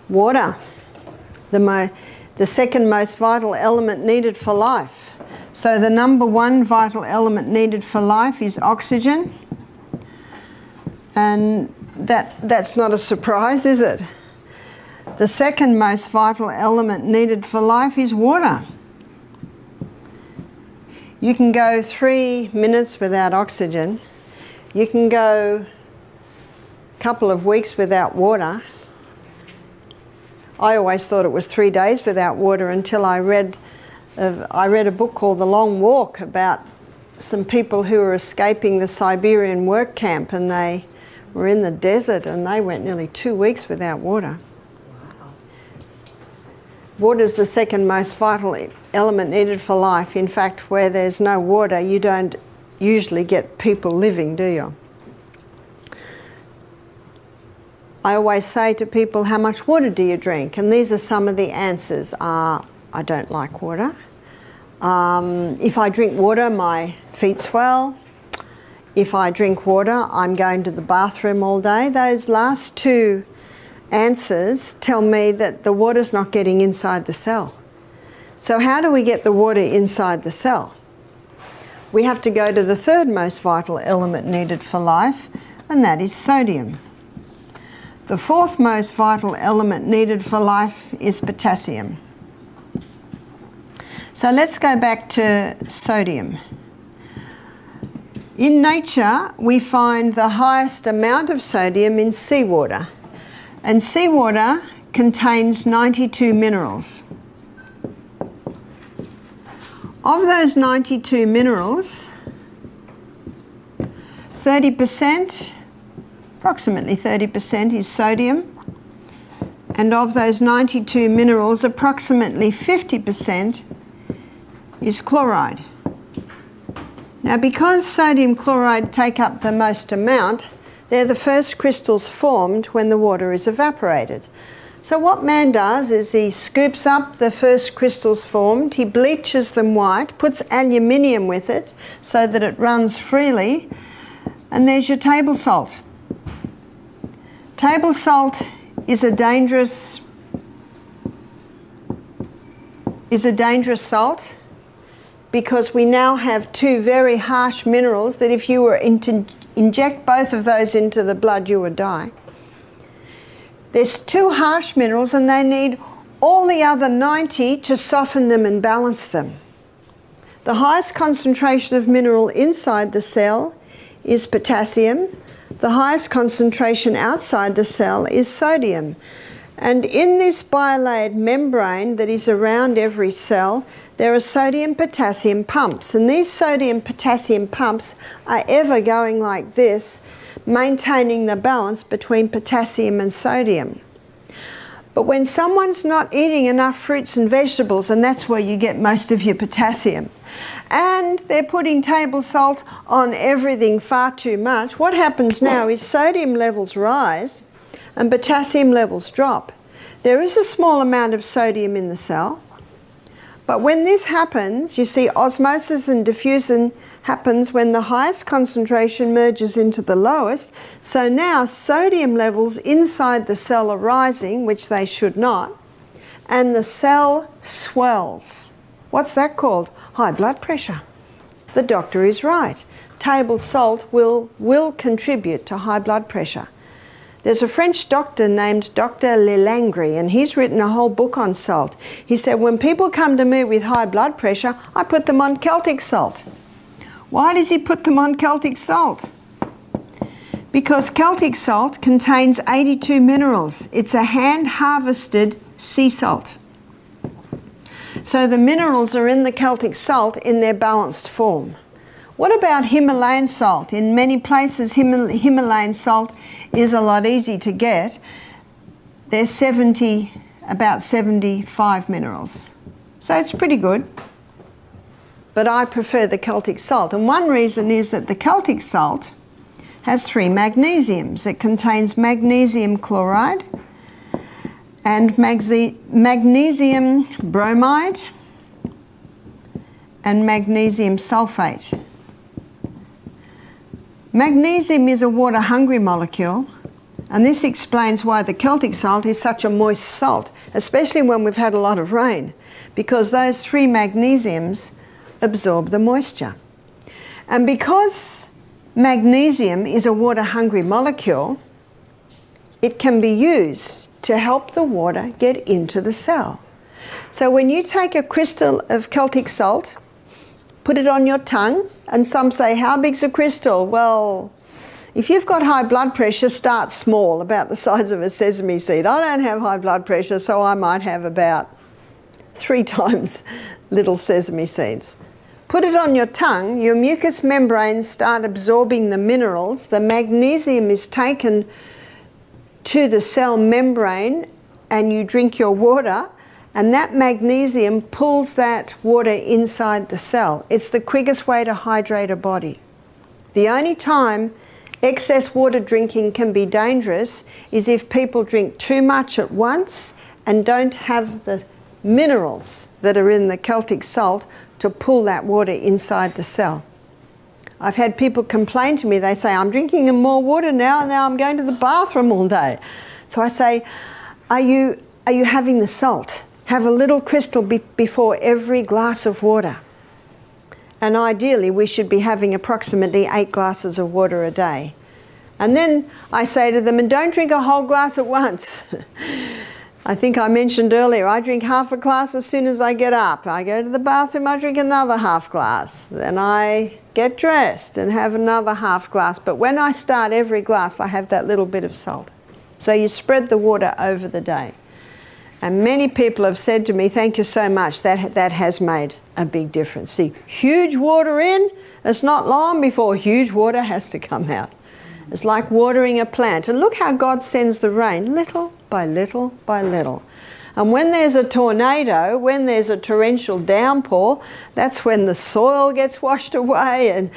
Water, the second most vital element needed for life. So the number one vital element needed for life is oxygen. And that's not a surprise, is it? The second most vital element needed for life is water. You can go 3 minutes without oxygen. You can go a couple of weeks without water. I always thought it was 3 days without water until I read a book called The Long Walk about some people who were escaping the Siberian work camp, and they were in the desert and they went nearly 2 weeks without water. Water is the second most vital element needed for life. In fact, where there's no water, you don't usually get people living, do you? I always say to people, how much water do you drink? And these are some of the answers. I don't like water. If I drink water, my feet swell. If I drink water, I'm going to the bathroom all day. Those last two answers tell me that the water's not getting inside the cell. So how do we get the water inside the cell? We have to go to the third most vital element needed for life, and that is sodium. The fourth most vital element needed for life is potassium. So let's go back to sodium. In nature, we find the highest amount of sodium in seawater. And seawater contains 92 minerals. Of those 92 minerals, 30%, approximately 30% is sodium. And of those 92 minerals, approximately 50% is chloride. Now, because sodium chloride take up the most amount, they're the first crystals formed when the water is evaporated. So what man does is he scoops up the first crystals formed, he bleaches them white, puts aluminium with it so that it runs freely, and there's your table salt. Table salt is a dangerous salt because we now have two very harsh minerals that if you were to inject both of those into the blood, you would die. There's two harsh minerals and they need all the other 90 to soften them and balance them. The highest concentration of mineral inside the cell is potassium. The highest concentration outside the cell is sodium. And in this bilayered membrane that is around every cell, there are sodium-potassium pumps. And these sodium-potassium pumps are ever going like this, maintaining the balance between potassium and sodium. But when someone's not eating enough fruits and vegetables, and that's where you get most of your potassium, and they're putting table salt on everything far too much, what happens now is sodium levels rise and potassium levels drop. There is a small amount of sodium in the cell, but when this happens, you see osmosis and diffusion happens when the highest concentration merges into the lowest. So now sodium levels inside the cell are rising, which they should not, and the cell swells. What's that called? High blood pressure. The doctor is right. Table salt will contribute to high blood pressure. There's a French doctor named Dr. Lelangri, and he's written a whole book on salt. He said, when people come to me with high blood pressure, I put them on Celtic salt. Why does he put them on Celtic salt? Because Celtic salt contains 82 minerals. It's a hand-harvested sea salt. So the minerals are in the Celtic salt in their balanced form. What about Himalayan salt? In many places, Himalayan salt is a lot easier to get. There's about 75 minerals. So it's pretty good. But I prefer the Celtic salt. And one reason is that the Celtic salt has 3 magnesiums. It contains magnesium chloride and magnesium bromide and magnesium sulfate. Magnesium is a water-hungry molecule, And this explains why the Celtic salt is such a moist salt, especially when we've had a lot of rain, because those 3 magnesiums absorb the moisture. And because magnesium is a water-hungry molecule, it can be used to help the water get into the cell. So when you take a crystal of Celtic salt, put it on your tongue, and some say, how big's a crystal? Well, if you've got high blood pressure, start small, about the size of a sesame seed. I don't have high blood pressure, so I might have about 3 times little sesame seeds. Put it on your tongue, your mucous membranes start absorbing the minerals, the magnesium is taken to the cell membrane, and you drink your water, and that magnesium pulls that water inside the cell. It's the quickest way to hydrate a body. The only time excess water drinking can be dangerous is if people drink too much at once and don't have the minerals that are in the Celtic salt to pull that water inside the cell. I've had people complain to me, they say, I'm drinking more water now and now I'm going to the bathroom all day. So I say, are you having the salt? Have a little crystal before every glass of water. And ideally we should be having approximately 8 glasses of water a day. And then I say to them, and don't drink a whole glass at once. I think I mentioned earlier, I drink half a glass as soon as I get up. I go to the bathroom, I drink another half glass. Then I get dressed and have another half glass. But when I start every glass, I have that little bit of salt. So you spread the water over the day. And many people have said to me, thank you so much, that has made a big difference. See, huge water in, it's not long before huge water has to come out. It's like watering a plant. And look how God sends the rain, little by little by little. And when there's a tornado, when there's a torrential downpour, that's when the soil gets washed away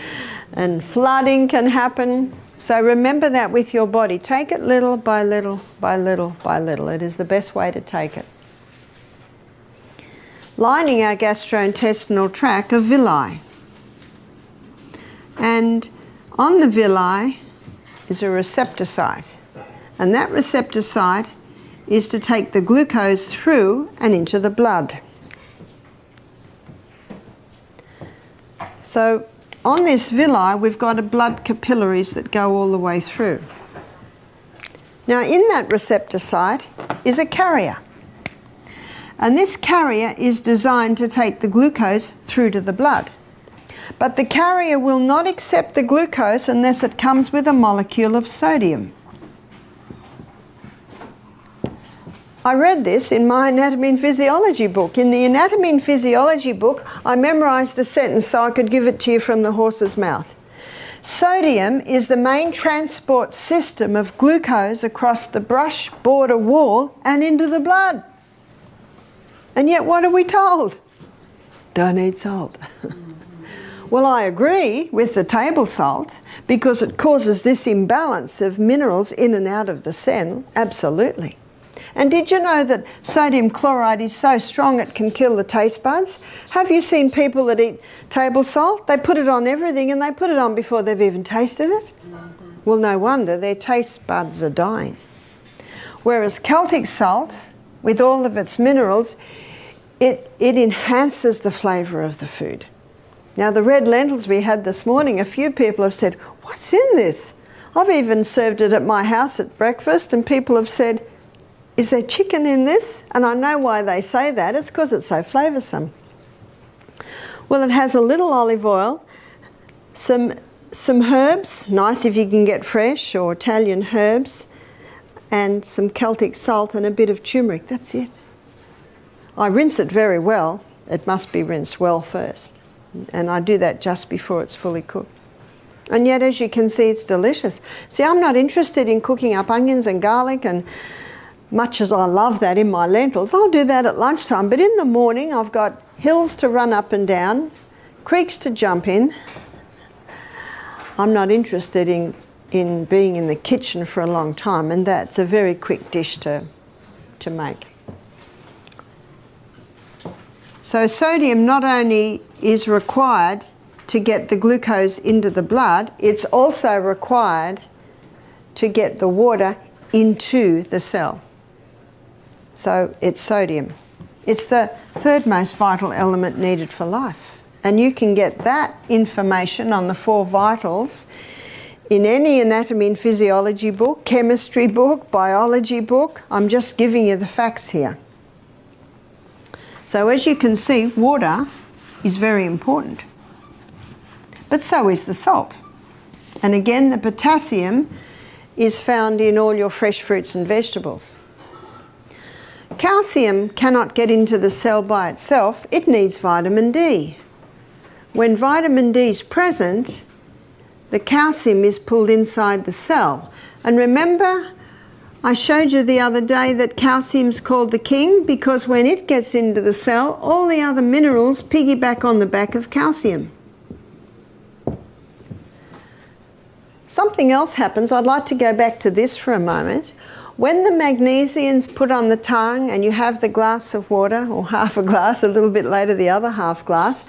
and flooding can happen. So remember that with your body. Take it little by little by little by little. It is the best way to take it. Lining our gastrointestinal tract are villi. And on the villi is a receptor site. And that receptor site is to take the glucose through and into the blood. So on this villi, we've got a blood capillaries that go all the way through. Now in that receptor site is a carrier. And this carrier is designed to take the glucose through to the blood. But the carrier will not accept the glucose unless it comes with a molecule of sodium. I read this in my anatomy and physiology book. In the anatomy and physiology book, I memorized the sentence so I could give it to you from the horse's mouth. Sodium is the main transport system of glucose across the brush border wall and into the blood. And yet what are we told? Don't eat salt. Well, I agree with the table salt because it causes this imbalance of minerals in and out of the cell, absolutely. And did you know that sodium chloride is so strong it can kill the taste buds? Have you seen people that eat table salt? They put it on everything and they put it on before they've even tasted it. Well, no wonder their taste buds are dying. Whereas Celtic salt, with all of its minerals, it enhances the flavour of the food. Now the red lentils we had this morning, a few people have said, what's in this? I've even served it at my house at breakfast and people have said, is there chicken in this? And I know why they say that. It's because it's so flavoursome. Well, it has a little olive oil, some herbs, nice if you can get fresh or Italian herbs, and some Celtic salt and a bit of turmeric. That's it. I rinse it very well. It must be rinsed well first. And I do that just before it's fully cooked. And yet, as you can see, it's delicious. See, I'm not interested in cooking up onions and garlic, and much as I love that in my lentils, I'll do that at lunchtime. But in the morning, I've got hills to run up and down, creeks to jump in. I'm not interested in being in the kitchen for a long time, and that's a very quick dish to make. So sodium not only is required to get the glucose into the blood, it's also required to get the water into the cell. So it's sodium. It's the third most vital element needed for life. And you can get that information on the 4 vitals in any anatomy and physiology book, chemistry book, biology book. I'm just giving you the facts here. So as you can see, water is very important. But so is the salt. And again, the potassium is found in all your fresh fruits and vegetables. Calcium cannot get into the cell by itself. It needs vitamin D. When vitamin D is present, the calcium is pulled inside the cell. And remember, I showed you the other day that calcium's called the king because when it gets into the cell, all the other minerals piggyback on the back of calcium. Something else happens. I'd like to go back to this for a moment. When the magnesium's put on the tongue and you have the glass of water, or half a glass, a little bit later the other half glass,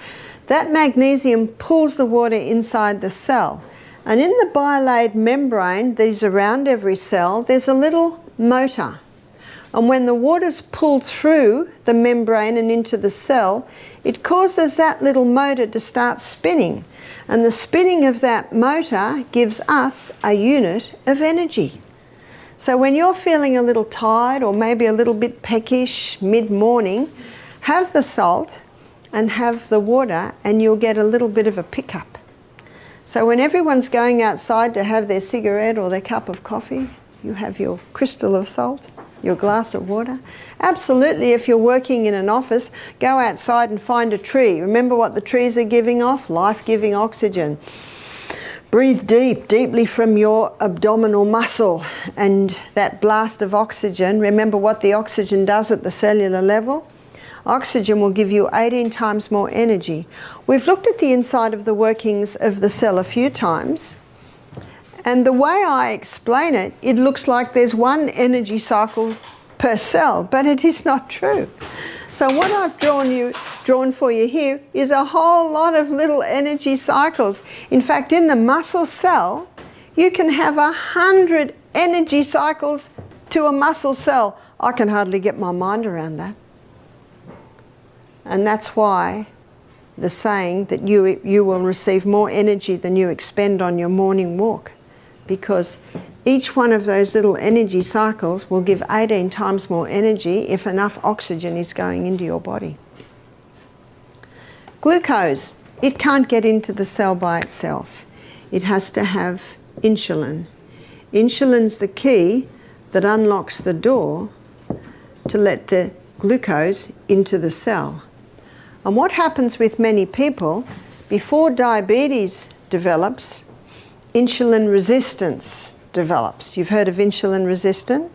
that magnesium pulls the water inside the cell. And in the bilaid membrane that is around every cell, there's a little motor. And when the water's pulled through the membrane and into the cell, it causes that little motor to start spinning. And the spinning of that motor gives us a unit of energy. So when you're feeling a little tired or maybe a little bit peckish mid-morning, have the salt and have the water and you'll get a little bit of a pickup. So when everyone's going outside to have their cigarette or their cup of coffee, you have your crystal of salt, your glass of water. Absolutely, if you're working in an office, go outside and find a tree. Remember what the trees are giving off? Life-giving oxygen. Breathe deeply from your abdominal muscle, and that blast of oxygen, remember what the oxygen does at the cellular level? Oxygen will give you 18 times more energy. We've looked at the inside of the workings of the cell a few times, and the way I explain it, it looks like there's one energy cycle per cell, but it is not true. So what I've drawn for you here is a whole lot of little energy cycles. In fact, in the muscle cell, you can have 100 energy cycles to a muscle cell. I can hardly get my mind around that. And that's why the saying that you will receive more energy than you expend on your morning walk, because each one of those little energy cycles will give 18 times more energy if enough oxygen is going into your body. Glucose, it can't get into the cell by itself. It has to have insulin. Insulin's the key that unlocks the door to let the glucose into the cell. And what happens with many people, before diabetes develops, insulin resistance develops. You've heard of insulin resistance?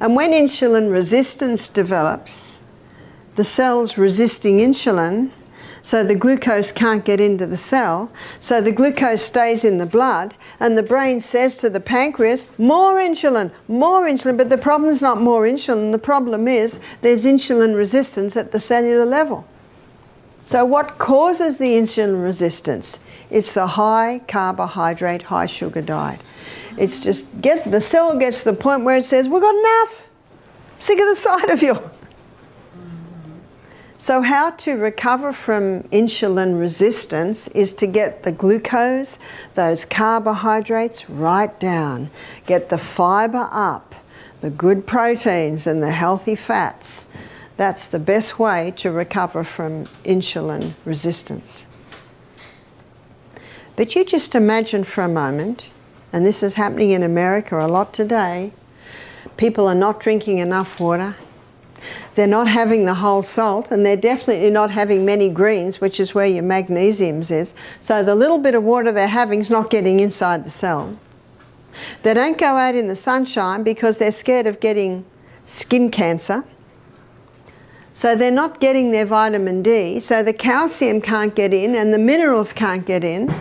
And when insulin resistance develops, the cell's resisting insulin, so the glucose can't get into the cell, so the glucose stays in the blood, and the brain says to the pancreas, more insulin, but the problem's not more insulin, the problem is there's insulin resistance at the cellular level. So what causes the insulin resistance? It's the high carbohydrate, high sugar diet. It's just the cell gets to the point where it says, we've got enough, sick of the sight of you. So how to recover from insulin resistance is to get the glucose, those carbohydrates right down. Get the fibre up, the good proteins and the healthy fats. That's the best way to recover from insulin resistance. But you just imagine for a moment, and this is happening in America a lot today, people are not drinking enough water. They're not having the whole salt, and they're definitely not having many greens, which is where your magnesium is. So the little bit of water they're having is not getting inside the cell. They don't go out in the sunshine because they're scared of getting skin cancer. So they're not getting their vitamin D, so the calcium can't get in and the minerals can't get in.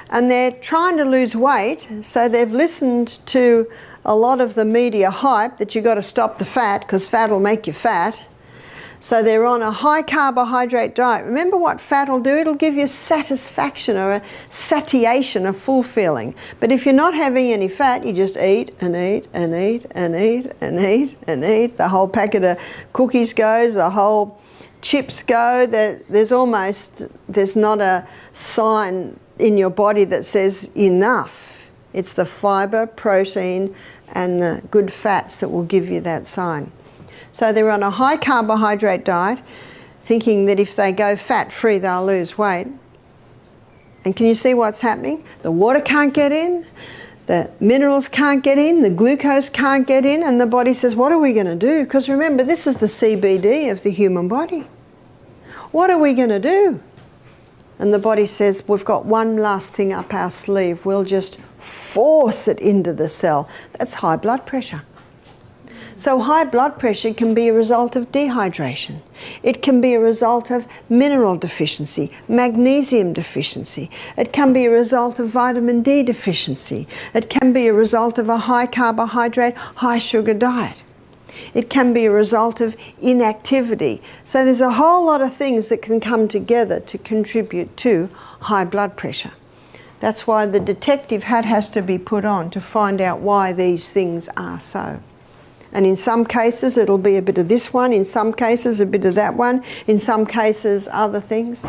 And they're trying to lose weight, so they've listened to a lot of the media hype that you've got to stop the fat because fat will make you fat. So they're on a high carbohydrate diet. Remember what fat will do? It'll give you satisfaction or a satiation, a full feeling. But if you're not having any fat, you just eat and eat and eat and eat and eat and eat. The whole packet of cookies goes, the whole chips go. There's not a sign in your body that says enough. It's the fibre, protein and the good fats that will give you that sign. So they're on a high carbohydrate diet, thinking that if they go fat-free, they'll lose weight. And can you see what's happening? The water can't get in, the minerals can't get in, the glucose can't get in, and the body says, what are we going to do? Because remember, this is the CBD of the human body. What are we going to do? And the body says, we've got one last thing up our sleeve. We'll just force it into the cell. That's high blood pressure. So high blood pressure can be a result of dehydration. It can be a result of mineral deficiency, magnesium deficiency. It can be a result of vitamin D deficiency. It can be a result of a high carbohydrate, high sugar diet. It can be a result of inactivity. So there's a whole lot of things that can come together to contribute to high blood pressure. That's why the detective hat has to be put on to find out why these things are so. And in some cases it'll be a bit of this one, in some cases a bit of that one, in some cases other things.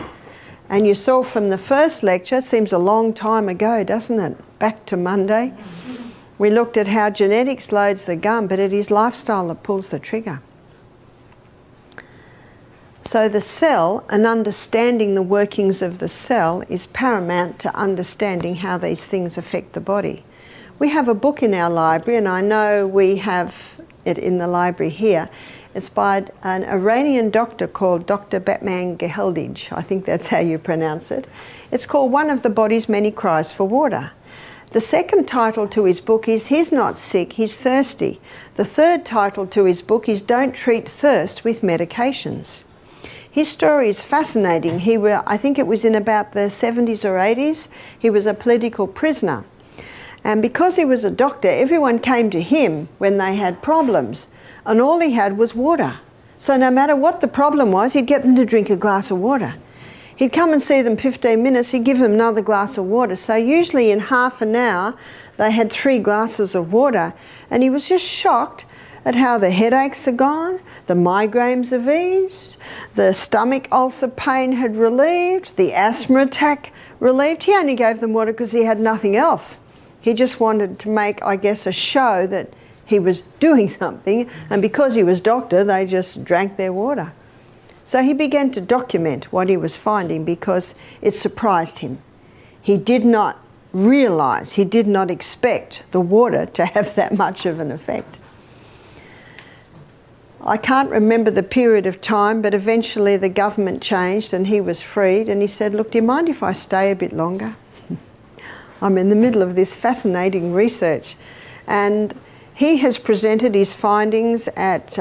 And you saw from the first lecture, it seems a long time ago, doesn't it? Back to Monday. We looked at how genetics loads the gun, but it is lifestyle that pulls the trigger. So the cell, and understanding the workings of the cell, is paramount to understanding how these things affect the body. We have a book in our library, and I know we have it in the library here. It's by an Iranian doctor called Dr. Batman Geheldij. I think that's how you pronounce it. It's called One of the Body's Many Cries for Water. The second title to his book is He's Not Sick, He's Thirsty. The third title to his book is Don't Treat Thirst with Medications. His story is fascinating. I think it was in about the 70s or 80s. He was a political prisoner. And because he was a doctor, everyone came to him when they had problems. And all he had was water. So no matter what the problem was, he'd get them to drink a glass of water. He'd come and see them 15 minutes, he'd give them another glass of water. So usually in half an hour, they had 3 glasses of water. And he was just shocked at how the headaches are gone, the migraines have eased, the stomach ulcer pain had relieved, the asthma attack relieved. He only gave them water because he had nothing else. He just wanted to make, I guess, a show that he was doing something, and because he was doctor, they just drank their water. So he began to document what he was finding because it surprised him. He did not realize, he did not expect the water to have that much of an effect. I can't remember the period of time, but eventually the government changed and he was freed, and he said, look, do you mind if I stay a bit longer? I'm in the middle of this fascinating research. And he has presented his findings at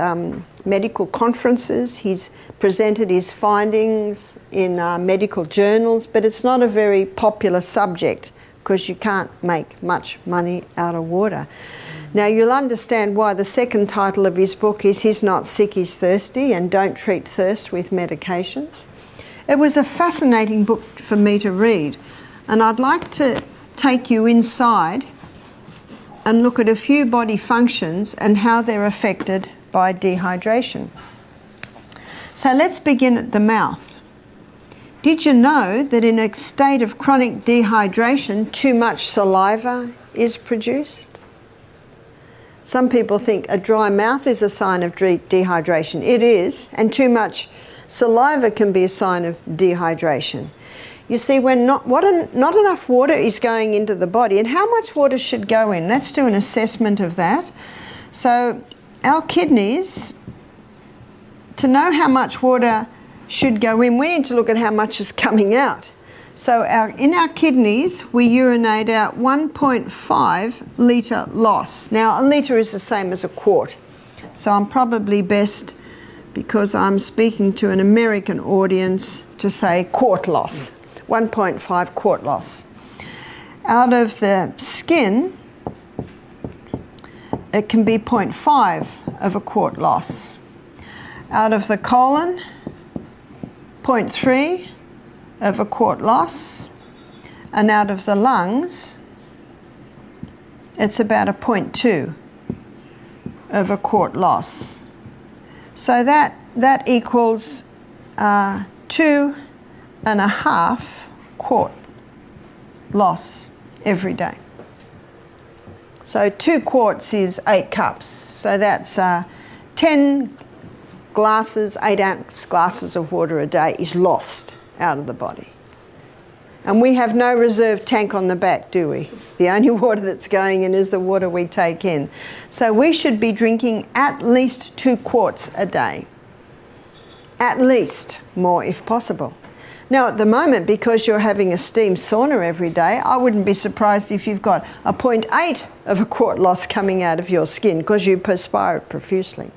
medical conferences. He's presented his findings in medical journals, but it's not a very popular subject because you can't make much money out of water. Now you'll understand why the second title of his book is He's Not Sick, He's Thirsty, and Don't Treat Thirst with Medications. It was a fascinating book for me to read, and I'd like to take you inside and look at a few body functions and how they're affected by dehydration. So let's begin at the mouth. Did you know that in a state of chronic dehydration, too much saliva is produced? Some people think a dry mouth is a sign of dehydration. It is, and too much saliva can be a sign of dehydration. You see, when not enough water is going into the body, and how much water should go in? Let's do an assessment of that. So our kidneys, to know how much water should go in, we need to look at how much is coming out. So in our kidneys, we urinate out 1.5 litre loss. Now, a litre is the same as a quart. So I'm probably best, because I'm speaking to an American audience, to say quart loss. 1.5 quart loss. Out of the skin, it can be 0.5 of a quart loss. Out of the colon, 0.3 of a quart loss, and out of the lungs, it's about a 0.2 of a quart loss. So that equals 2.5 quart loss every day. So 2 quarts is 8 cups. So that's 10 glasses, 8-ounce glasses of water a day is lost out of the body. And we have no reserve tank on the back, do we? The only water that's going in is the water we take in. So we should be drinking at least 2 quarts a day. At least, more if possible. Now at the moment, because you're having a steam sauna every day, I wouldn't be surprised if you've got a 0.8 of a quart loss coming out of your skin because you perspire it profusely.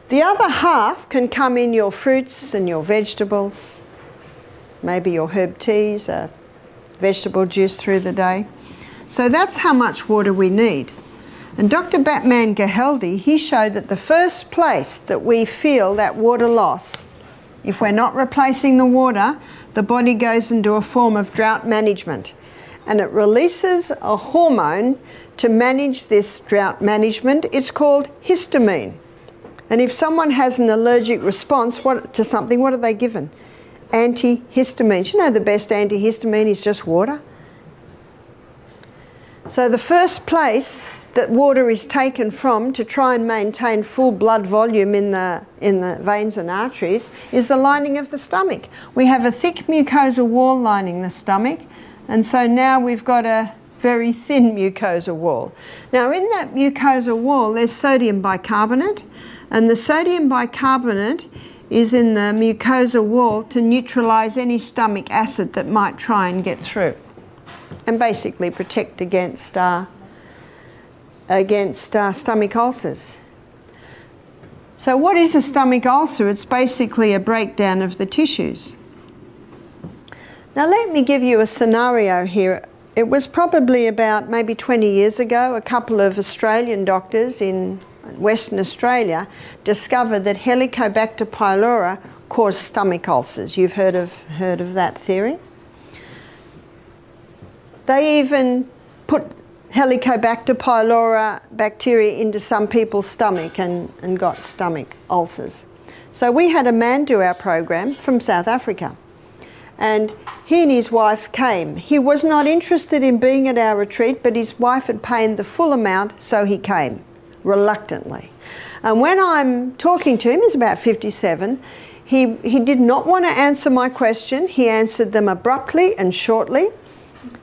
The other half can come in your fruits and your vegetables, maybe your herb teas, vegetable juice through the day. So that's how much water we need. And Dr. Batman Gehaldi, he showed that the first place that we feel that water loss, if we're not replacing the water, the body goes into a form of drought management. And it releases a hormone to manage this drought management. It's called histamine. And if someone has an allergic response to something, what are they given? Antihistamines. You know the best antihistamine is just water. So the first place that water is taken from to try and maintain full blood volume in the veins and arteries is the lining of the stomach. We have a thick mucosal wall lining the stomach, and so now we've got a very thin mucosal wall. Now in that mucosal wall there's sodium bicarbonate, and the sodium bicarbonate is in the mucosal wall to neutralise any stomach acid that might try and get through, and basically protect against stomach ulcers. So what is a stomach ulcer? It's basically a breakdown of the tissues. Now let me give you a scenario here. It was probably about maybe 20 years ago, a couple of Australian doctors in Western Australia discovered that Helicobacter pylori caused stomach ulcers. You've heard of that theory? They even put Helicobacter pylori bacteria into some people's stomach and got stomach ulcers. So we had a man do our program from South Africa, and he and his wife came. He was not interested in being at our retreat, but his wife had paid the full amount, so he came reluctantly. And when I'm talking to him, he's about 57, he did not want to answer my question. He answered them abruptly and shortly.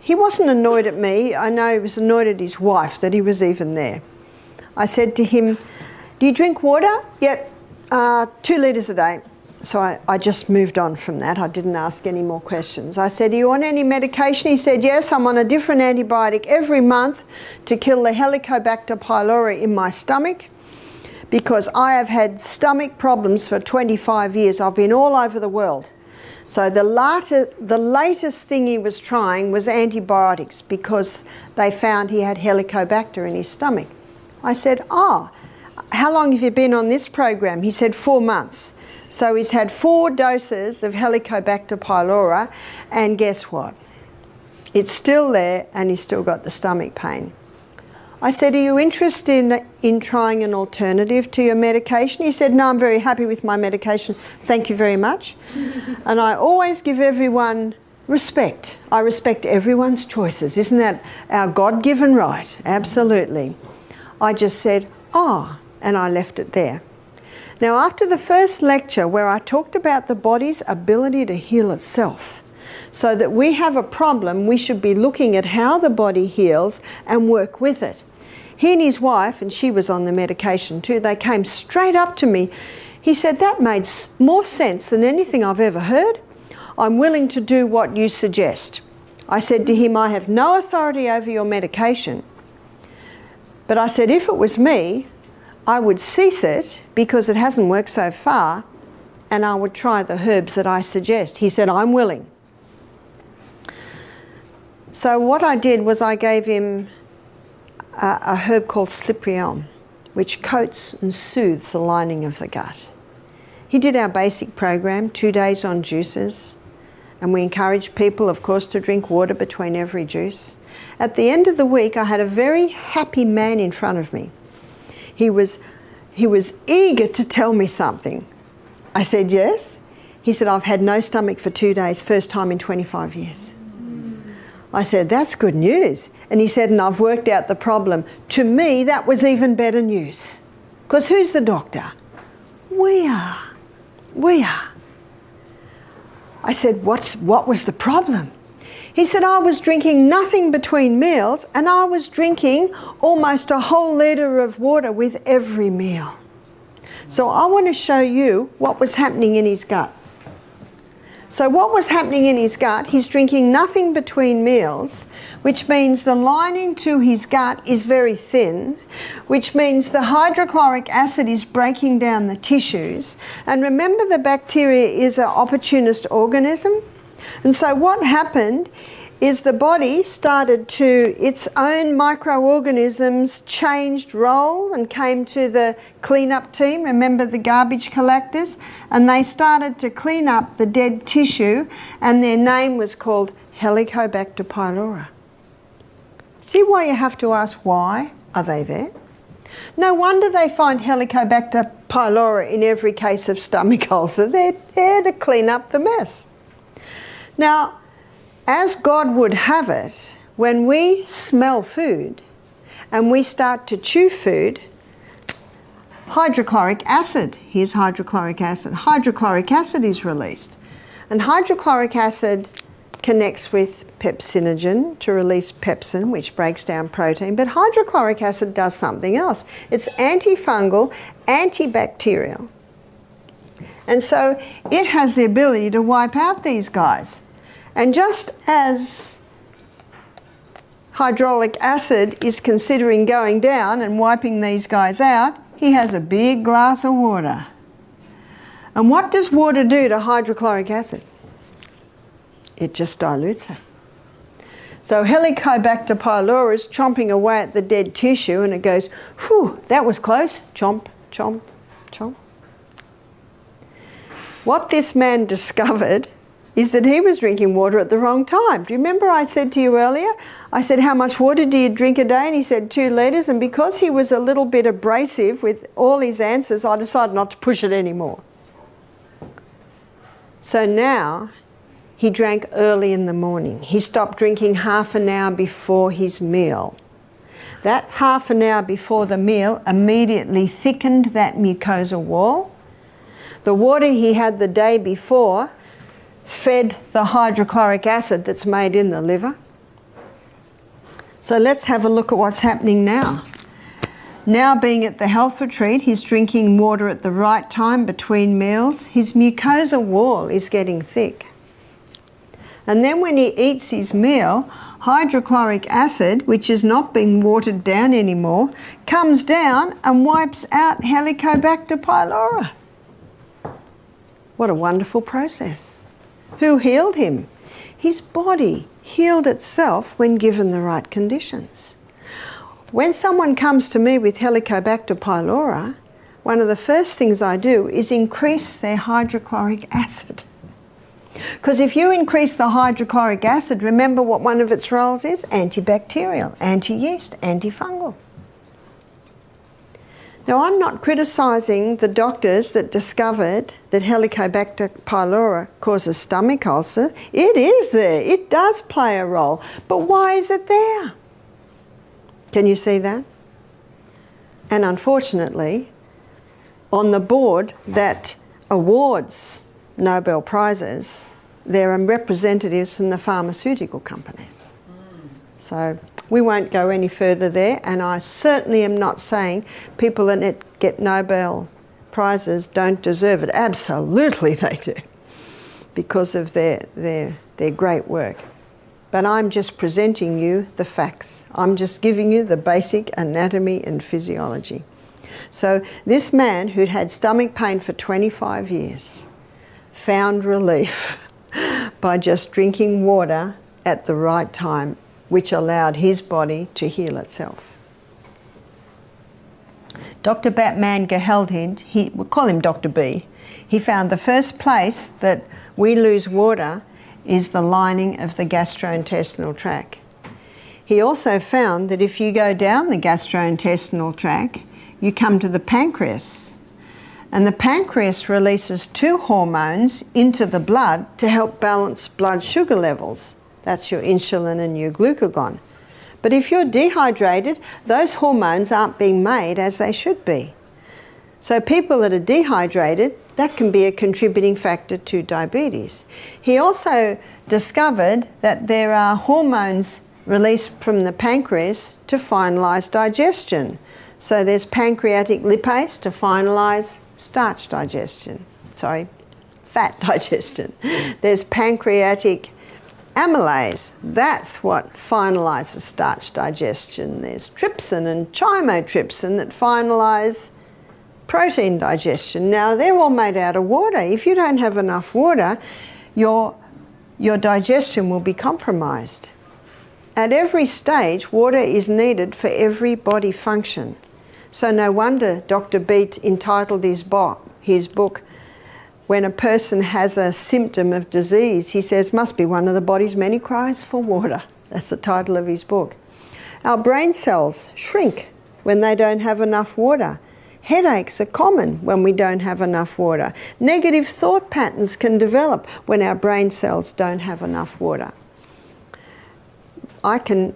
He wasn't annoyed at me. I know he was annoyed at his wife that he was even there. I said to him, "Do you drink water?" "Yep, 2 litres a day." So I just moved on from that. I didn't ask any more questions. I said, "Do you want any medication?" He said, "Yes, I'm on a different antibiotic every month to kill the Helicobacter pylori in my stomach because I have had stomach problems for 25 years. I've been all over the world." So the latest thing he was trying was antibiotics because they found he had Helicobacter in his stomach. I said, "Oh, how long have you been on this program?" He said, 4 months. So he's had 4 doses of Helicobacter pylori, and guess what? It's still there and he's still got the stomach pain. I said, "Are you interested in trying an alternative to your medication?" He said, "No, I'm very happy with my medication. Thank you very much." And I always give everyone respect. I respect everyone's choices. Isn't that our God-given right? Absolutely. I just said, "Oh," and I left it there. Now, after the first lecture where I talked about the body's ability to heal itself, so that we have a problem, we should be looking at how the body heals and work with it. He and his wife, and she was on the medication too, they came straight up to me. He said, "That made more sense than anything I've ever heard. I'm willing to do what you suggest." I said to him, "I have no authority over your medication, but I said, if it was me, I would cease it because it hasn't worked so far, and I would try the herbs that I suggest." He said, "I'm willing." So what I did was I gave him a herb called slippery elm, which coats and soothes the lining of the gut. He did our basic program, 2 days on juices, and we encouraged people, of course, to drink water between every juice. At the end of the week, I had a very happy man in front of me. He was eager to tell me something. I said, yes. He said, I've had no stomach for 2 days, first time in 25 years. I said, that's good news. And he said, and I've worked out the problem. To me, that was even better news. Because who's the doctor? We are. We are. I said, what was the problem? He said, I was drinking nothing between meals and I was drinking almost a whole litre of water with every meal. So I want to show you what was happening in his gut. So what was happening in his gut, he's drinking nothing between meals, which means the lining to his gut is very thin, which means the hydrochloric acid is breaking down the tissues. And remember, the bacteria is an opportunist organism. And so what happened is the body started to, its own microorganisms changed role and came to the cleanup team, remember the garbage collectors, and they started to clean up the dead tissue, and their name was called Helicobacter pylori. See why you have to ask why are they there? No wonder they find Helicobacter pylori in every case of stomach ulcer. They're there to clean up the mess. Now, as God would have it, when we smell food and we start to chew food, hydrochloric acid, here's hydrochloric acid is released. And hydrochloric acid connects with pepsinogen to release pepsin, which breaks down protein, but hydrochloric acid does something else. It's antifungal, antibacterial. And so it has the ability to wipe out these guys. And just as hydraulic acid is considering going down and wiping these guys out, he has a big glass of water. And what does water do to hydrochloric acid? It just dilutes it. So Helicobacter pylori is chomping away at the dead tissue and it goes, whew, that was close. Chomp, chomp, chomp. What this man discovered is that he was drinking water at the wrong time. Do you remember I said to you earlier, I said, how much water do you drink a day? And he said 2 litres. And because he was a little bit abrasive with all his answers, I decided not to push it anymore. So now he drank early in the morning. He stopped drinking half an hour before his meal. That half an hour before the meal immediately thickened that mucosa wall. The water he had the day before fed the hydrochloric acid that's made in the liver. So let's have a look at what's happening now. Now being at the health retreat, he's drinking water at the right time between meals. His mucosa wall is getting thick. And then when he eats his meal, hydrochloric acid, which is not being watered down anymore, comes down and wipes out Helicobacter pylori. What a wonderful process. Who healed him? His body healed itself when given the right conditions. When someone comes to me with Helicobacter pylori, one of the first things I do is increase their hydrochloric acid. Because if you increase the hydrochloric acid, remember what one of its roles is? Antibacterial, anti-yeast, antifungal. Now, I'm not criticising the doctors that discovered that Helicobacter pylori causes stomach ulcer. It is there. It does play a role. But why is it there? Can you see that? And unfortunately, on the board that awards Nobel Prizes, there are representatives from the pharmaceutical companies. So we won't go any further there, and I certainly am not saying people that get Nobel Prizes don't deserve it. Absolutely they do, because of their great work. But I'm just presenting you the facts. I'm just giving you the basic anatomy and physiology. So this man who'd had stomach pain for 25 years found relief by just drinking water at the right time, which allowed his body to heal itself. Dr. Batman Gehelhind, we call him Dr. B, he found the first place that we lose water is the lining of the gastrointestinal tract. He also found that if you go down the gastrointestinal tract, you come to the pancreas. And the pancreas releases two hormones into the blood to help balance blood sugar levels. That's your insulin and your glucagon. But if you're dehydrated, those hormones aren't being made as they should be. So people that are dehydrated, that can be a contributing factor to diabetes. He also discovered that there are hormones released from the pancreas to finalise digestion. So there's pancreatic lipase to finalise starch digestion. Fat digestion. There's pancreatic amylase. That's what finalises starch digestion. There's trypsin and chymotrypsin that finalise protein digestion. Now, they're all made out of water. If you don't have enough water, your digestion will be compromised. At every stage, water is needed for every body function. So no wonder Dr. Beat entitled his book, when a person has a symptom of disease, he says, must be one of the body's many cries for water. That's the title of his book. Our brain cells shrink when they don't have enough water. Headaches are common when we don't have enough water. Negative thought patterns can develop when our brain cells don't have enough water. I can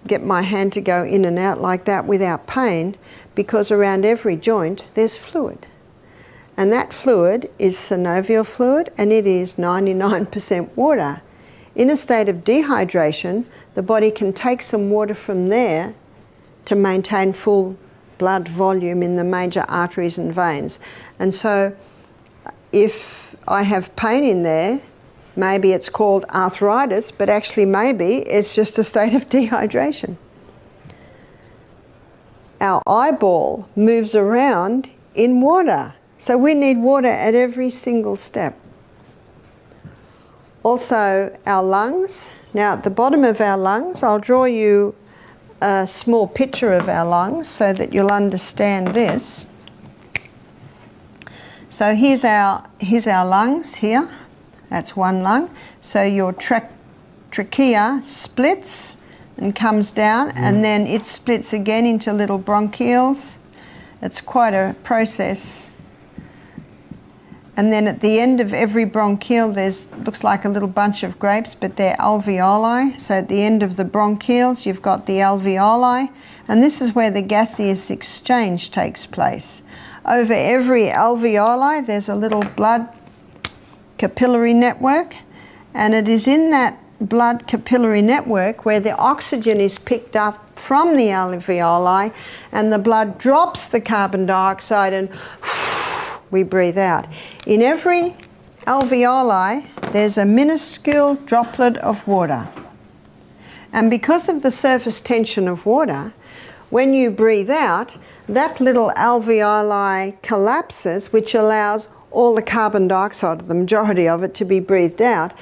get my hand to go in and out like that without pain because around every joint there's fluid. And that fluid is synovial fluid, and it is 99% water. In a state of dehydration, the body can take some water from there to maintain full blood volume in the major arteries and veins. And so if I have pain in there, maybe it's called arthritis, but actually maybe it's just a state of dehydration. Our eyeball moves around in water. So we need water at every single step. Also, our lungs. Now, at the bottom of our lungs, I'll draw you a small picture of our lungs so that you'll understand this. So here's our lungs here. That's one lung. So your trachea splits and comes down, and then it splits again into little bronchioles. It's quite a process. And then at the end of every bronchiole, looks like a little bunch of grapes, but they're alveoli. So at the end of the bronchioles, you've got the alveoli, and this is where the gaseous exchange takes place. Over every alveoli, there's a little blood capillary network, and it is in that blood capillary network where the oxygen is picked up from the alveoli, and the blood drops the carbon dioxide and we breathe out. In every alveoli, there's a minuscule droplet of water. And because of the surface tension of water, when you breathe out, that little alveoli collapses, which allows all the carbon dioxide, the majority of it, to be breathed out.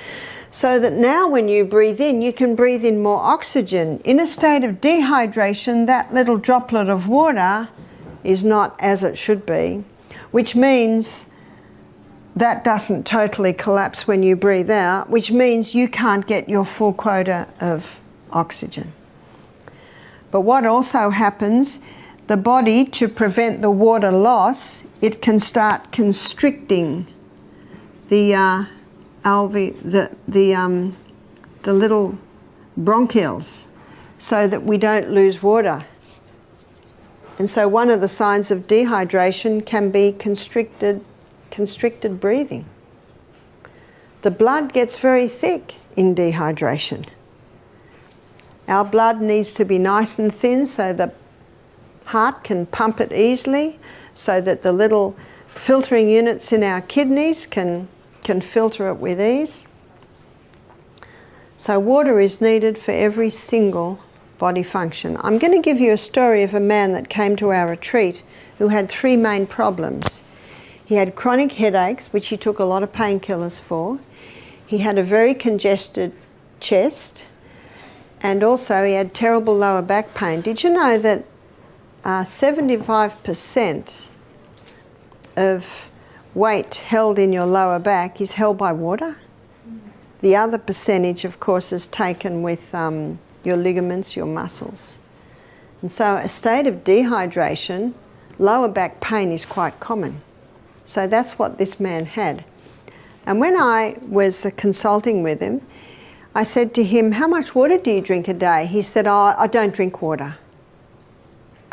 So that now when you breathe in, you can breathe in more oxygen. In a state of dehydration, that little droplet of water is not as it should be, which means that doesn't totally collapse when you breathe out, which means you can't get your full quota of oxygen. But what also happens, the body, to prevent the water loss, it can start constricting the little bronchioles so that we don't lose water. And so one of the signs of dehydration can be constricted breathing. The blood gets very thick in dehydration. Our blood needs to be nice and thin so the heart can pump it easily, so that the little filtering units in our kidneys can filter it with ease. So water is needed for every single body function. I'm going to give you a story of a man that came to our retreat who had three main problems. He had chronic headaches, which he took a lot of painkillers for. He had a very congested chest, and also he had terrible lower back pain. Did you know that 75% of weight held in your lower back is held by water. The other percentage, of course, is taken with your ligaments, your muscles. And so a state of dehydration, lower back pain is quite common. So that's what this man had. And when I was consulting with him, I said to him, how much water do you drink a day? He said, oh, I don't drink water.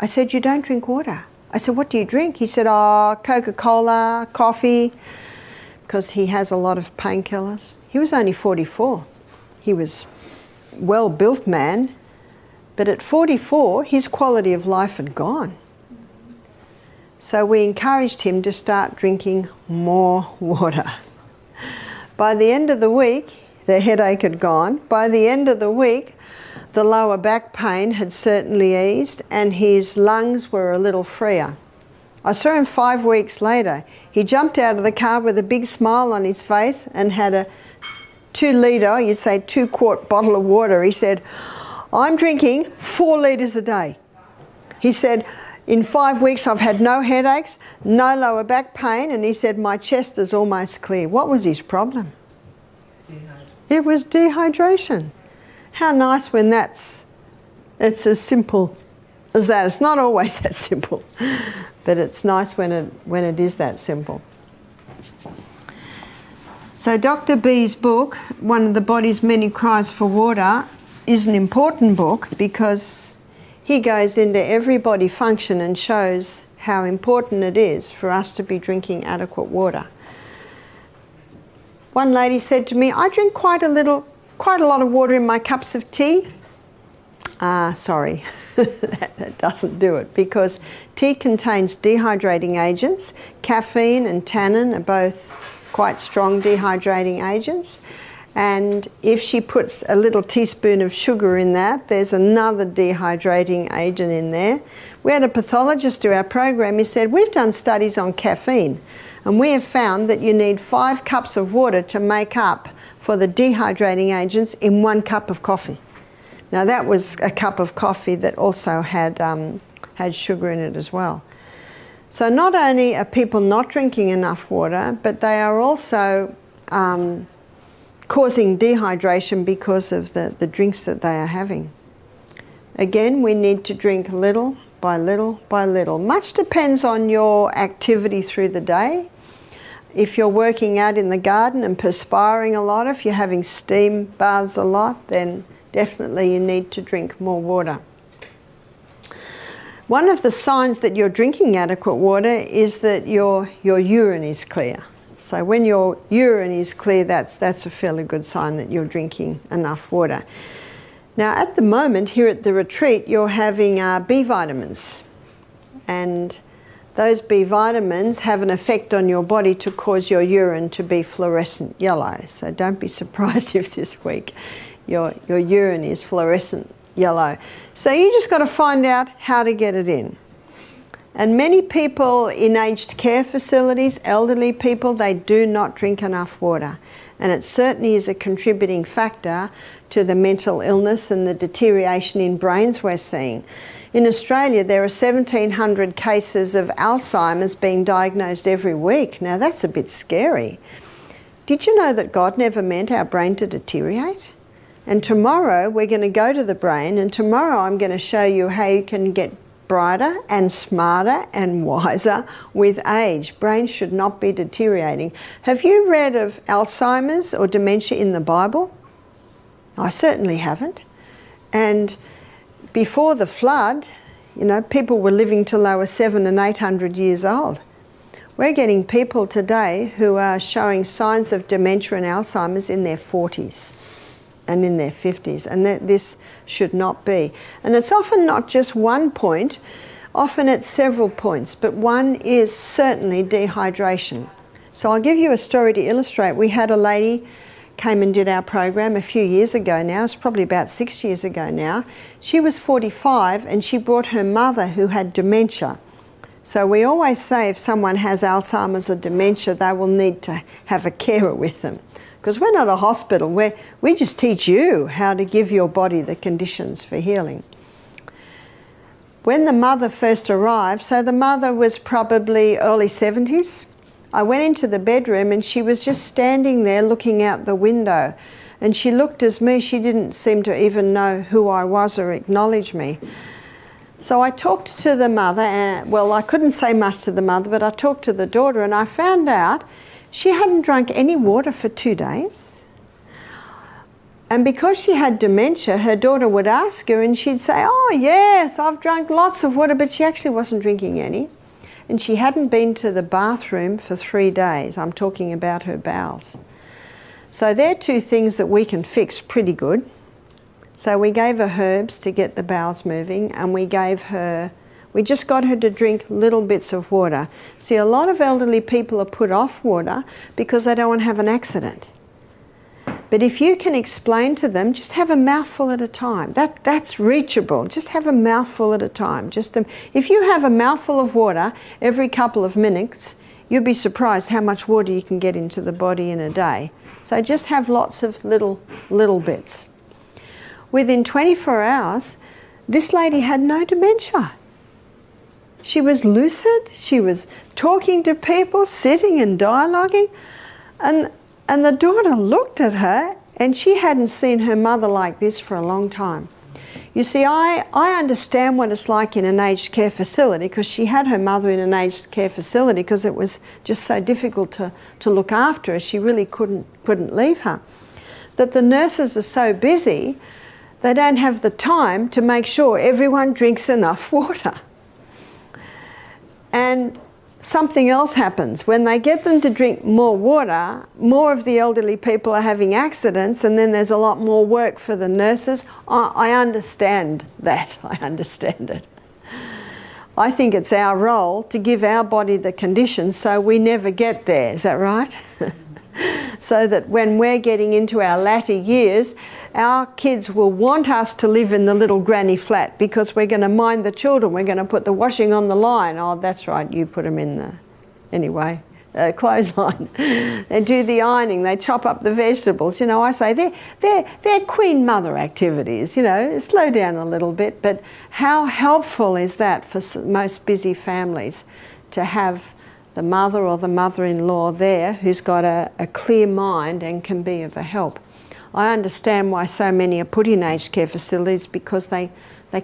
I said, you don't drink water? I said, what do you drink? He said, oh, Coca-Cola, coffee, because he has a lot of painkillers. He was only 44. He was a well-built man, but at 44, his quality of life had gone. So we encouraged him to start drinking more water. By the end of the week, the headache had gone. By the end of the week, the lower back pain had certainly eased and his lungs were a little freer. I saw him 5 weeks later. He jumped out of the car with a big smile on his face and had a 2-litre, you'd say 2-quart bottle of water. He said, I'm drinking 4 litres a day. He said, in 5 weeks I've had no headaches, no lower back pain, and he said my chest is almost clear. What was his problem? It was dehydration. How nice when it's as simple as that. It's not always that simple, but it's nice when it is that simple. So Dr. B's book, One of the Body's Many Cries for Water, is an important book because he goes into every body function and shows how important it is for us to be drinking adequate water. One lady said to me, I drink quite a lot of water in my cups of tea. Sorry, that doesn't do it because tea contains dehydrating agents. Caffeine and tannin are both quite strong dehydrating agents. And if she puts a little teaspoon of sugar in that, there's another dehydrating agent in there. We had a pathologist do our program. He said, we've done studies on caffeine and we have found that you need 5 cups of water to make up for the dehydrating agents in 1 cup of coffee. Now that was a cup of coffee that also had sugar in it as well. So not only are people not drinking enough water, but they are also causing dehydration because of the drinks that they are having. Again, we need to drink little by little by little. Much depends on your activity through the day. If you're working out in the garden and perspiring a lot, if you're having steam baths a lot, then definitely you need to drink more water. One of the signs that you're drinking adequate water is that your urine is clear. So when your urine is clear, that's a fairly good sign that you're drinking enough water. Now at the moment here at the retreat, you're having B vitamins, and those B vitamins have an effect on your body to cause your urine to be fluorescent yellow. So don't be surprised if this week your urine is fluorescent yellow. So you just got to find out how to get it in. And many people in aged care facilities, elderly people, they do not drink enough water. And it certainly is a contributing factor to the mental illness and the deterioration in brains we're seeing. In Australia, there are 1,700 cases of Alzheimer's being diagnosed every week. Now that's a bit scary. Did you know that God never meant our brain to deteriorate? And tomorrow we're going to go to the brain, and tomorrow I'm going to show you how you can get brighter and smarter and wiser with age. Brains should not be deteriorating. Have you read of Alzheimer's or dementia in the Bible? I certainly haven't. And before the flood, you know, people were living till they were 700 and 800 years old. We're getting people today who are showing signs of dementia and Alzheimer's in their 40s. And in their 50s, and this should not be. And it's often not just one point, often it's several points, but one is certainly dehydration. So I'll give you a story to illustrate. We had a lady came and did our program a few years ago now, it's probably about 6 years ago now. She was 45 and she brought her mother who had dementia. So we always say if someone has Alzheimer's or dementia, they will need to have a carer with them. Because we're not a hospital, we just teach you how to give your body the conditions for healing. when the mother first arrived, so the mother was probably early 70s, I went into the bedroom and she was just standing there looking out the window. And she looked at me, she didn't seem to even know who I was or acknowledge me. So I talked to the mother, and, well, I couldn't say much to the mother, but I talked to the daughter and I found out she hadn't drunk any water for 2 days. And because she had dementia, her daughter would ask her and she'd say, oh yes, I've drunk lots of water, but she actually wasn't drinking any. And she hadn't been to the bathroom for 3 days. I'm talking about her bowels. So they're two things that we can fix pretty good. So we gave her herbs to get the bowels moving, and we just got her to drink little bits of water. See, a lot of elderly people are put off water because they don't want to have an accident. But if you can explain to them, just have a mouthful at a time. That's reachable. Just have a mouthful at a time. If you have a mouthful of water every couple of minutes, you'll be surprised how much water you can get into the body in a day. So just have lots of little bits. Within 24 hours, this lady had no dementia. She was lucid. She was talking to people, sitting and dialoguing. And the daughter looked at her, and she hadn't seen her mother like this for a long time. You see, I understand what it's like in an aged care facility, because she had her mother in an aged care facility because it was just so difficult to look after her. She really couldn't leave her. That the nurses are so busy, they don't have the time to make sure everyone drinks enough water. And something else happens. When they get them to drink more water, more of the elderly people are having accidents, and then there's a lot more work for the nurses. I understand that. I understand it. I think it's our role to give our body the conditions so we never get there. Is that right? So that when we're getting into our latter years, our kids will want us to live in the little granny flat because we're going to mind the children. We're going to put the washing on the line. Oh, that's right, you put them in the clothesline. They do the ironing. They chop up the vegetables. You know, I say they're queen mother activities. You know, slow down a little bit. But how helpful is that for most busy families to have the mother or the mother-in-law there who's got a clear mind and can be of a help? I understand why so many are put in aged care facilities, because they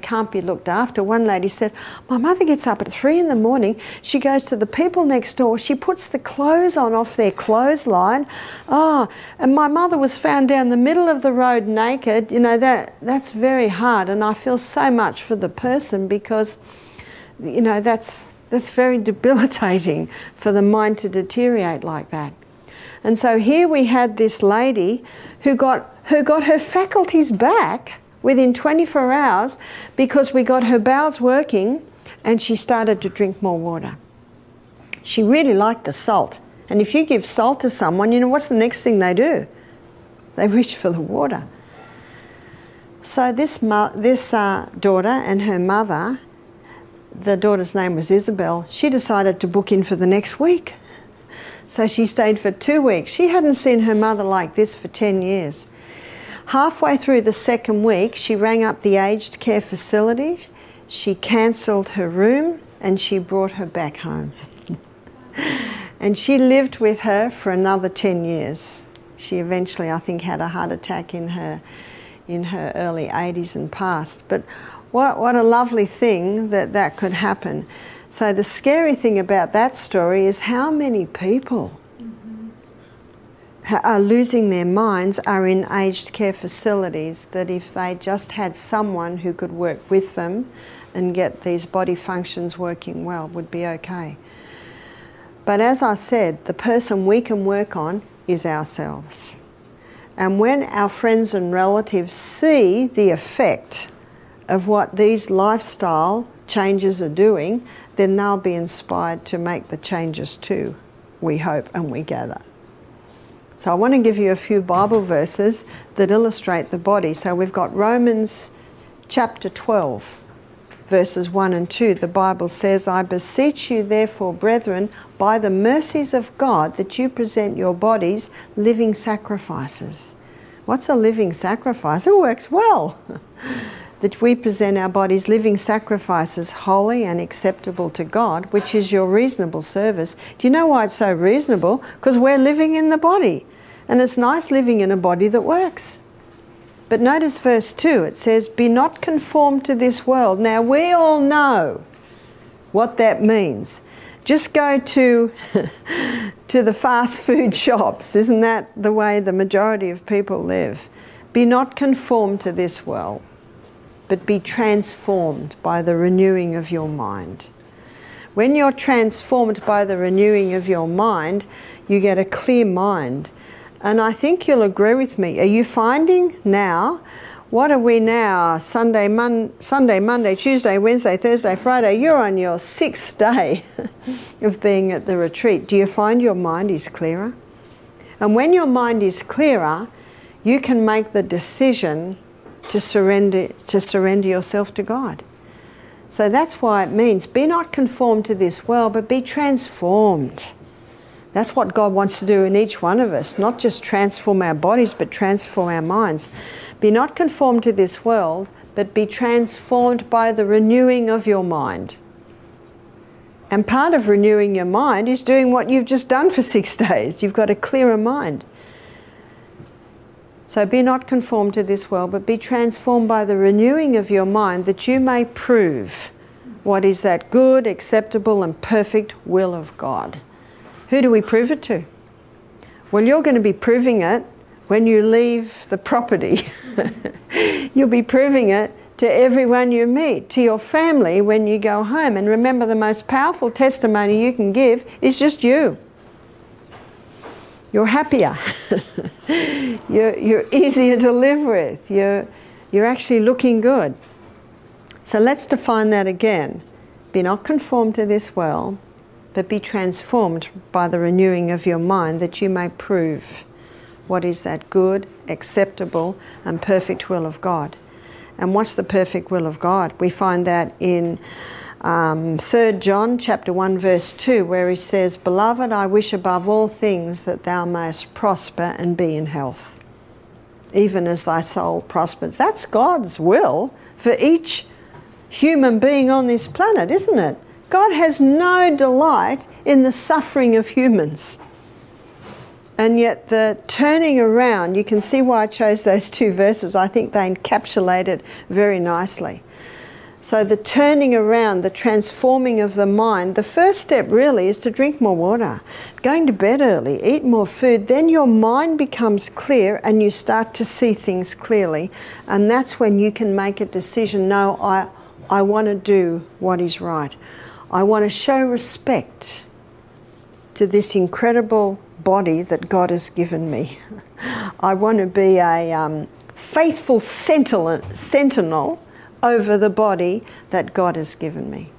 can't be looked after. One lady said, my mother gets up at 3 in the morning, she goes to the people next door, she puts the clothes on off their clothesline. Oh, and my mother was found down the middle of the road naked. You know, that's very hard, and I feel so much for the person, because, you know, that's very debilitating for the mind to deteriorate like that. And so here we had this lady who got her faculties back within 24 hours because we got her bowels working and she started to drink more water. She really liked the salt. And if you give salt to someone, you know, what's the next thing they do? They reach for the water. So this daughter and her mother, the daughter's name was Isabel, she decided to book in for the next week. So she stayed for 2 weeks. She hadn't seen her mother like this for 10 years. Halfway through the second week, she rang up the aged care facility, she cancelled her room, and she brought her back home. And she lived with her for another 10 years. She eventually, I think, had a heart attack in her early 80s and passed. But what a lovely thing that could happen. So the scary thing about that story is how many people are losing their minds, are in aged care facilities, that if they just had someone who could work with them and get these body functions working well, would be okay. But as I said, the person we can work on is ourselves. And when our friends and relatives see the effect of what these lifestyle changes are doing, then they'll be inspired to make the changes too, we hope and we gather. So I want to give you a few Bible verses that illustrate the body. So we've got Romans chapter 12, verses 1 and 2. The Bible says, I beseech you therefore, brethren, by the mercies of God, that you present your bodies living sacrifices. What's a living sacrifice? It works well. that we present our bodies living sacrifices, holy and acceptable to God, which is your reasonable service. Do you know why it's so reasonable? Because we're living in the body. And it's nice living in a body that works. But notice verse 2, it says, be not conformed to this world. Now we all know what that means. Just go to the fast food shops. Isn't that the way the majority of people live? Be not conformed to this world, but be transformed by the renewing of your mind. When you're transformed by the renewing of your mind, you get a clear mind. And I think you'll agree with me. Are you finding now, what are we now? Sunday, Monday, Tuesday, Wednesday, Thursday, Friday. You're on your 6th day of being at the retreat. Do you find your mind is clearer? And when your mind is clearer, you can make the decision to surrender yourself to God. So that's why it means, be not conformed to this world, but be transformed. That's what God wants to do in each one of us, not just transform our bodies, but transform our minds. Be not conformed to this world, but be transformed by the renewing of your mind. And part of renewing your mind is doing what you've just done for 6 days. You've got a clearer mind. So be not conformed to this world, but be transformed by the renewing of your mind, that you may prove what is that good, acceptable, and perfect will of God. Who do we prove it to? Well, you're going to be proving it when you leave the property. You'll be proving it to everyone you meet, to your family when you go home. And remember, the most powerful testimony you can give is just you. You're happier. You're easier to live with. You're actually looking good. So let's define that again. Be not conformed to this world, but be transformed by the renewing of your mind, that you may prove what is that good, acceptable, and perfect will of God. And what's the perfect will of God? We find that in 3 John chapter 1 verse 2, where he says, Beloved, I wish above all things that thou mayest prosper and be in health, even as thy soul prospers. That's God's will for each human being on this planet, isn't it? God has no delight in the suffering of humans. And yet the turning around, you can see why I chose those 2 verses. I think they encapsulate it very nicely. So the turning around, the transforming of the mind, the first step really is to drink more water, going to bed early, eat more food. Then your mind becomes clear and you start to see things clearly. And that's when you can make a decision. No, I want to do what is right. I want to show respect to this incredible body that God has given me. I want to be a faithful sentinel over the body that God has given me.